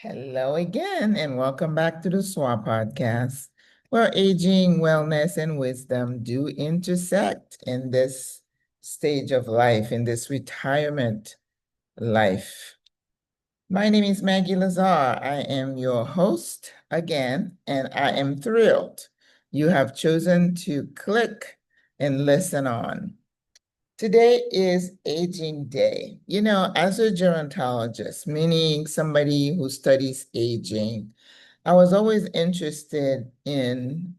Hello again, and welcome back to the SWRA podcast, where aging, wellness, and wisdom do intersect in this stage of life, in this retirement life. My name is Maggie Lazar. I am your host again, and I am thrilled you have chosen to click and listen on. Today is Aging Day. You know, as a gerontologist, meaning somebody who studies aging, I was always interested in,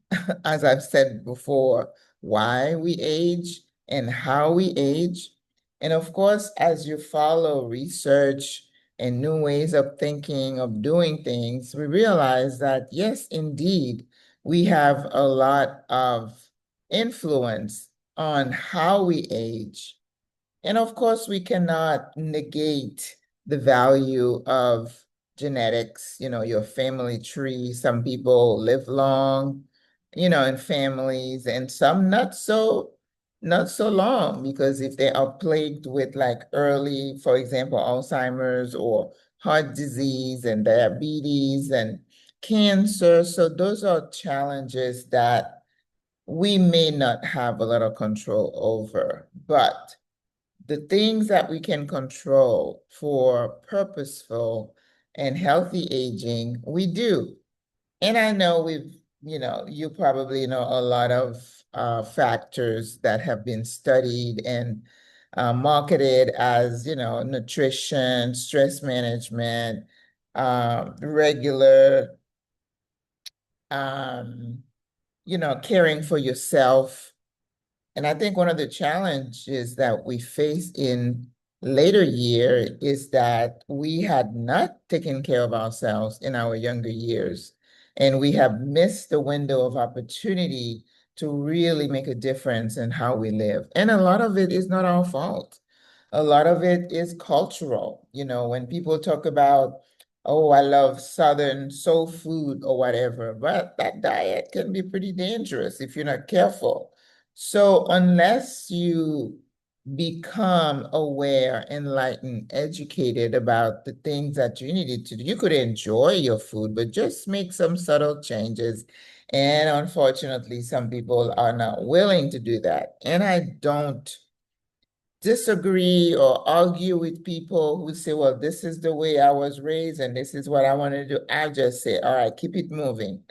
as I've said before, why we age and how we age. And of course, as you follow research and new ways of thinking, of doing things, we realize that, yes, indeed, we have a lot of influence on how we age. And of course, we cannot negate the value of genetics, your family tree. Some people live long, in families, and some not so long, because if they are plagued with like early, for example, Alzheimer's or heart disease and diabetes and cancer. So those are challenges that we may not have a lot of control over, but the things that we can control for purposeful and healthy aging, we do. And I know you probably know a lot of factors that have been studied and marketed as, nutrition, stress management, regular, um, caring for yourself. And I think one of the challenges that we face in later year is that we had not taken care of ourselves in our younger years, and we have missed the window of opportunity to really make a difference in how we live. And a lot of it is not our fault. A lot of it is cultural. When people talk about, oh, I love Southern soul food or whatever, but that diet can be pretty dangerous if you're not careful. So unless you become aware, enlightened, educated about the things that you needed to do, you could enjoy your food, but just make some subtle changes. And unfortunately, some people are not willing to do that. And I don't disagree or argue with people who say, well, this is the way I was raised and this is what I want to do. I just say, all right, keep it moving.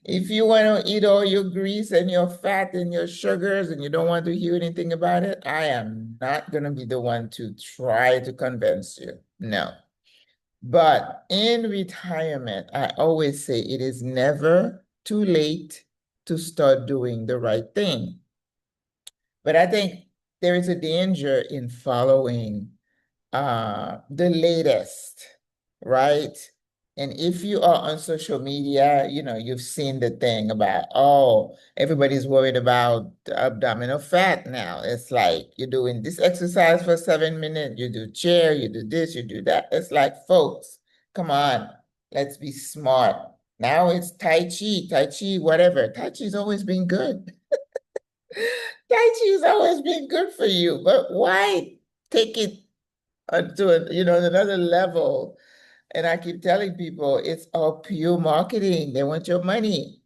If you want to eat all your grease and your fat and your sugars and you don't want to hear anything about it, I am not going to be the one to try to convince you. No. But in retirement, I always say it is never too late to start doing the right thing. But I think there is a danger in following the latest, right? And if you are on social media, you've seen the thing about, oh, everybody's worried about the abdominal fat now. It's like you're doing this exercise for 7 minutes, you do chair, you do this, you do that. It's like, folks, come on, let's be smart. Now it's Tai Chi, whatever. Tai Chi's always been good. Tai Chi's always been good for you, but why take it to another level? And I keep telling people it's all pure marketing. They want your money.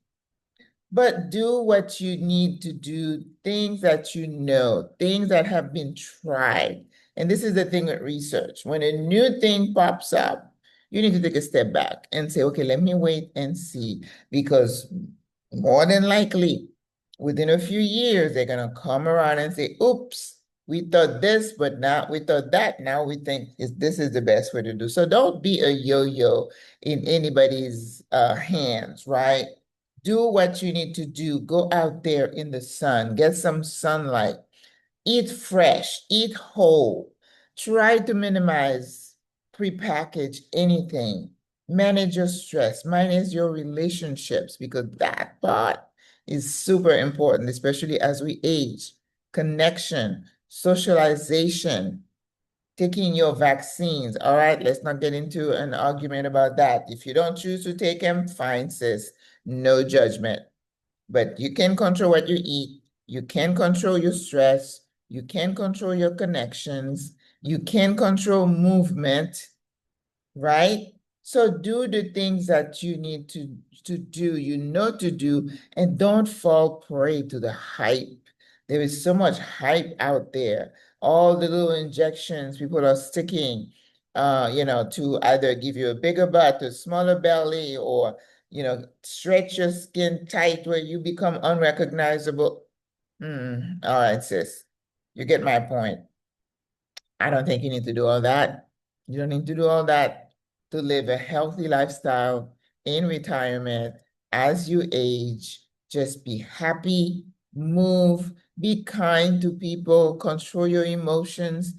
But do what you need to do, things that you know, things that have been tried. And this is the thing with research. When a new thing pops up, you need to take a step back and say, okay, let me wait and see. Because more than likely, within a few years, they're going to come around and say, oops, we thought this, but now we thought that. Now we think this is the best way to do. So don't be a yo-yo in anybody's hands, right? Do what you need to do. Go out there in the sun, get some sunlight, eat fresh, eat whole. Try to minimize prepackaged anything. Manage your stress, manage your relationships, because that part is super important, especially as we age. Connection, socialization, taking your vaccines. All right, let's not get into an argument about that. If you don't choose to take them, fine, sis. No judgment. But you can control what you eat. You can control your stress. You can control your connections. You can control movement. right? So do the things that you need to do, you know to do, and don't fall prey to the hype. There is so much hype out there. All the little injections people are sticking, to either give you a bigger butt, a smaller belly, or, stretch your skin tight where you become unrecognizable. All right, sis. You get my point. I don't think you need to do all that. You don't need to do all that to live a healthy lifestyle in retirement as you age. Just be happy, move, be kind to people, control your emotions,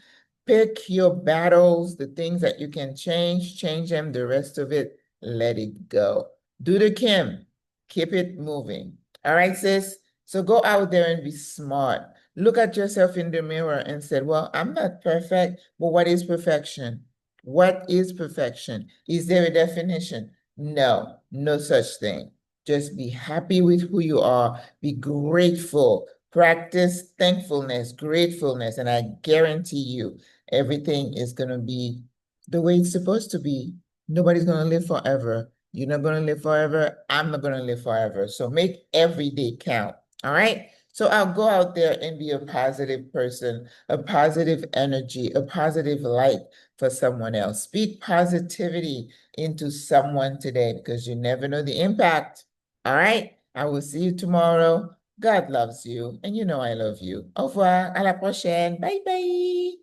pick your battles, the things that you can change them, the rest of it, let it go. Do the Kim, keep it moving. All right, sis? So go out there and be smart. Look at yourself in the mirror and said, well, I'm not perfect, but what is perfection? What is perfection? Is there a definition? No, no such thing. Just be happy with who you are. Be grateful. Practice thankfulness, gratefulness, and I guarantee you everything is going to be the way it's supposed to be. Nobody's going to live forever. You're not going to live forever. I'm not going to live forever. So make every day count. All right? So I'll go out there and be a positive person, a positive energy, a positive light for someone else. Speak positivity into someone today because you never know the impact. All right? I will see you tomorrow. God loves you, and you know I love you. Au revoir, à la prochaine. Bye bye.